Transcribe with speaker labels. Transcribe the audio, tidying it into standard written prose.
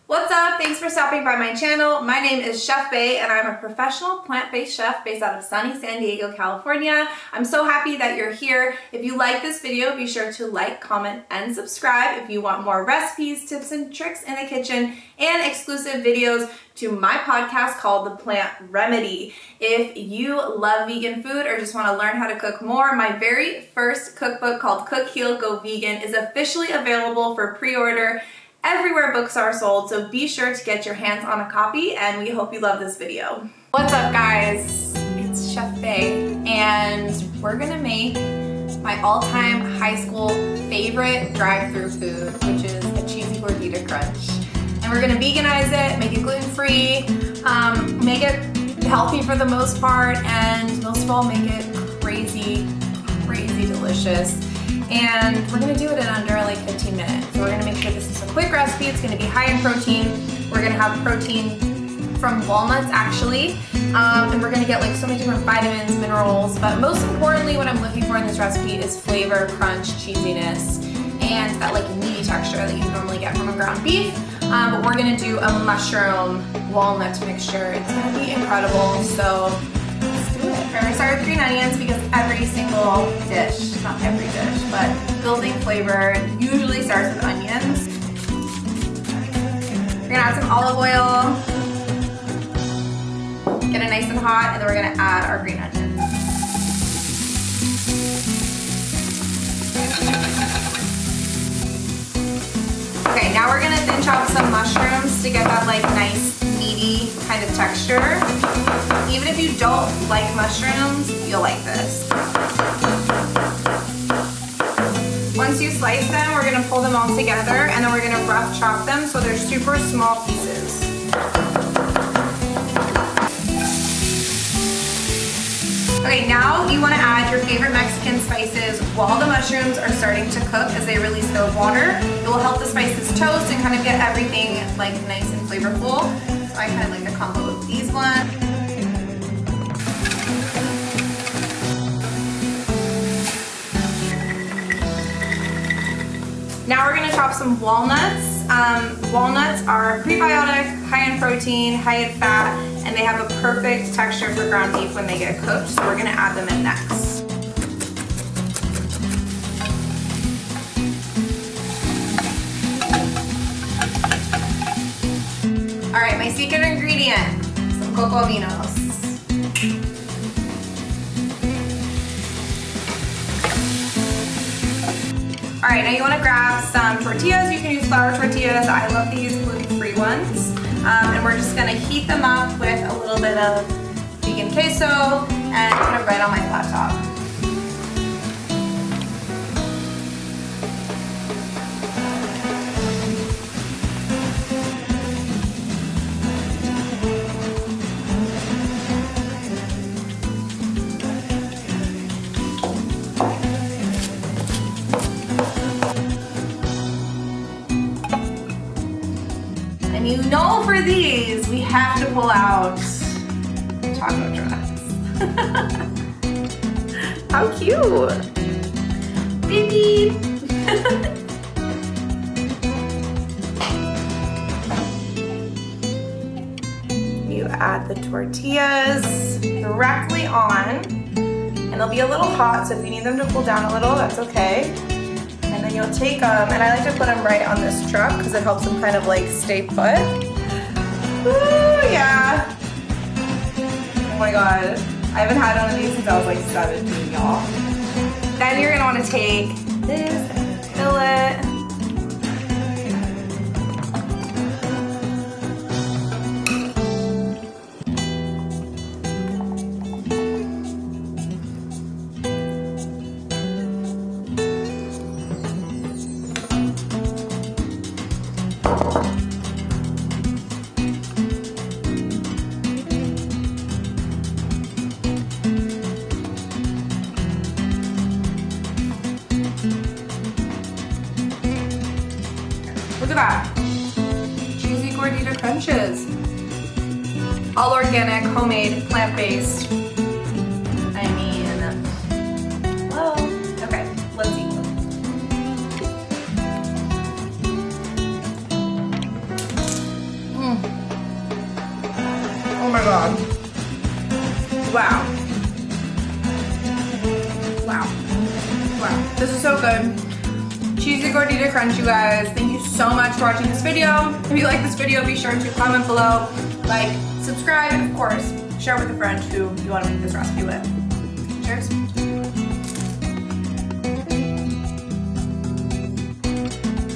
Speaker 1: What's up? Thanks for stopping by my channel. My name is Chef Bae and I'm a professional plant-based chef based out of sunny San Diego, California. I'm so happy that you're here. If you like this video, be sure to like, comment, and subscribe if you want more recipes, tips, and tricks in the kitchen and exclusive videos to my podcast called The Plant Remedy. If you love vegan food or just want to learn how to cook more, my very first cookbook called Cook, Heal, Go Vegan is officially available for pre-order everywhere books are sold, so be sure to get your hands on a copy, and we hope you love this video. What's up, guys? It's Chef Bae, and we're gonna make my all-time high school favorite drive-thru food, which is a cheesy gordita crunch. And we're gonna veganize it, make it gluten-free, make it healthy for the most part, and most of all, make it crazy delicious. And we're gonna do it in under like 15 minutes. So we're gonna make sure this is a quick recipe. It's gonna be high in protein. We're gonna have protein from walnuts actually. And we're gonna get like so many different vitamins, minerals, but most importantly, what I'm looking for in this recipe is flavor, crunch, cheesiness, and that like meaty texture that you normally get from a ground beef. But we're gonna do a mushroom walnut mixture. It's gonna be incredible. So let's do it. We're gonna start with green onions because every single dish, not every dish, but building flavor usually starts with onions. We're gonna add some olive oil, get it nice and hot, and then we're gonna add our green onions. Okay, now we're gonna thin chop some mushrooms to get that like nice meaty kind of texture. Even if you don't like mushrooms, you'll like this. Once you slice them, we're gonna pull them all together and then we're gonna rough chop them so they're super small pieces. Okay, now you wanna add your favorite Mexican spices while the mushrooms are starting to cook as they release their water. It will help the spices toast and kind of get everything like nice and flavorful. So I kind of like the combo of these ones. Now we're gonna chop some walnuts. Walnuts are prebiotic, high in protein, high in fat, and they have a perfect texture for ground beef when they get cooked, so we're gonna add them in next. All right, my secret ingredient, some cocoa beanos. All right, now you wanna grab some tortillas. You can use flour tortillas. I love these gluten-free ones. And we're just gonna heat them up with a little bit of vegan queso and put it right on my flat top. And you know for these, we have to pull out taco trucks. How cute. Baby. You add the tortillas directly on, and they'll be a little hot, so if you need them to cool down a little, that's okay. And then you'll take them, and I like to put them right on this truck because it helps them kind of like stay put. Ooh, yeah. Oh my God. I haven't had one of these since I was like 17, y'all. Then you're gonna wanna take this and fill it. Look at that. Cheesy gordita crunches. All organic, homemade, plant-based. I mean, hello. Okay, let's eat. my God. Wow. Wow. Wow. This is so good. Cheesy Gordita crunch, you guys. Thank you so much for watching this video. If you like this video, be sure to comment below, like, subscribe, and of course, share with a friend who you want to make this recipe with. Cheers.